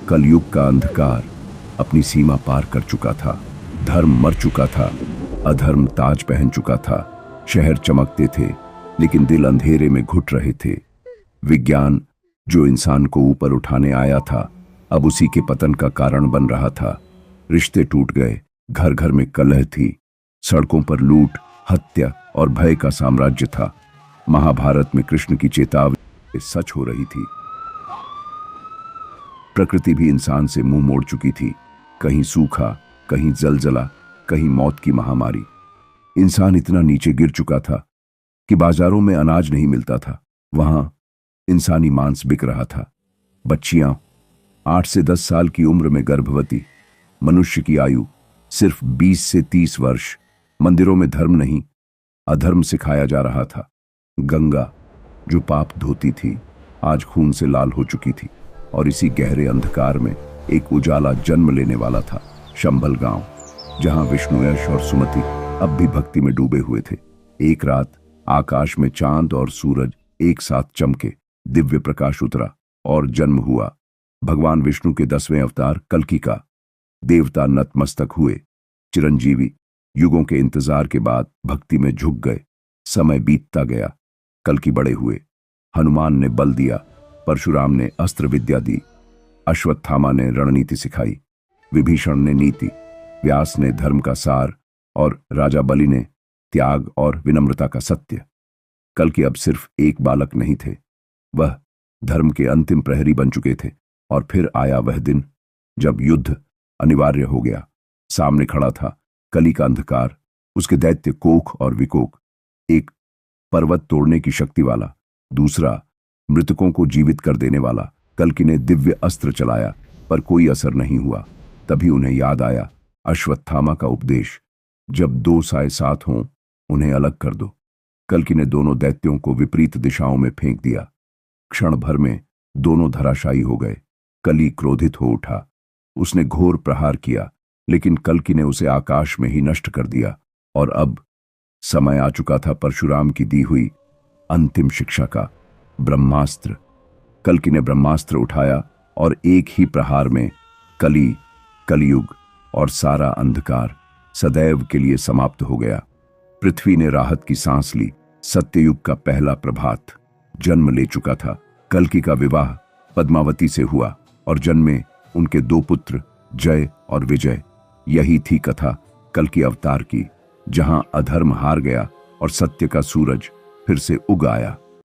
कलयुग का अंधकार अपनी सीमा पार कर चुका था। धर्म मर चुका था, अधर्म ताज पहन चुका था। शहर चमकते थे, लेकिन दिल अंधेरे में घुट रहे थे। विज्ञान, जो इंसान को ऊपर उठाने आया था, अब उसी के पतन का कारण बन रहा था। रिश्ते टूट गए, घर घर में कलह थी, सड़कों पर लूट, हत्या और भय का साम्राज्य था। महाभारत में कृष्ण की चेतावनी सच हो रही थी। प्रकृति भी इंसान से मुंह मोड़ चुकी थी। कहीं सूखा, कहीं जलजला, कहीं मौत की महामारी। इंसान इतना नीचे गिर चुका था कि बाजारों में अनाज नहीं मिलता था। वहां इंसानी मांस बिक रहा था। बच्चियां 8 से 10 साल की उम्र में गर्भवती। मनुष्य की आयु सिर्फ 20 से 30 वर्ष। मंदिरों में धर्म नहीं, अधर्म सिखाया जा रहा था। गंगा, जो पाप धोती थी, आज खून से लाल हो चुकी थी। और इसी गहरे अंधकार में एक उजाला जन्म लेने वाला था। शंभल गांव, जहां विष्णु, यश और सुमति अब भी भक्ति में डूबे हुए थे। एक रात आकाश में चांद और सूरज एक साथ चमके, दिव्य प्रकाश उतरा और जन्म हुआ भगवान विष्णु के 10वें अवतार कल्कि का। देवता नतमस्तक हुए। चिरंजीवी युगों के इंतजार के बाद भक्ति में झुक गए। समय बीतता गया। कल्कि बड़े हुए। हनुमान ने बल दिया, परशुराम ने अस्त्र विद्या दी, अश्वत्थामा ने रणनीति सिखाई, विभीषण ने नीति, व्यास ने धर्म का सार और राजा बलि ने त्याग और विनम्रता का सत्य। कल्कि अब सिर्फ एक बालक नहीं थे, वह धर्म के अंतिम प्रहरी बन चुके थे। और फिर आया वह दिन जब युद्ध अनिवार्य हो गया। सामने खड़ा था कली का अंधकार, उसके दैत्य कोख और विकोक। एक पर्वत तोड़ने की शक्ति वाला, दूसरा मृतकों को जीवित कर देने वाला। कल्कि ने दिव्य अस्त्र चलाया, पर कोई असर नहीं हुआ। तभी उन्हें याद आया अश्वत्थामा का उपदेश, जब दो साए साथ हों, उन्हें अलग कर दो। कल्कि ने दोनों दैत्यों को विपरीत दिशाओं में फेंक दिया। क्षण भर में दोनों धराशायी हो गए। कली क्रोधित हो उठा। उसने घोर प्रहार किया, लेकिन कल्कि ने उसे आकाश में ही नष्ट कर दिया। और अब समय आ चुका था परशुराम की दी हुई अंतिम शिक्षा का, ब्रह्मास्त्र। कल्कि ने ब्रह्मास्त्र उठाया और एक ही प्रहार में कलयुग और सारा अंधकार सदैव के लिए समाप्त हो गया। पृथ्वी ने राहत की सांस ली। सत्ययुग का पहला प्रभात जन्म ले चुका था। कल्कि का विवाह पद्मावती से हुआ और जन्मे उनके 2 पुत्र, जय और विजय। यही थी कथा कल्कि अवतार की, जहां अधर्म हार गया और सत्य का सूरज फिर से उग आया।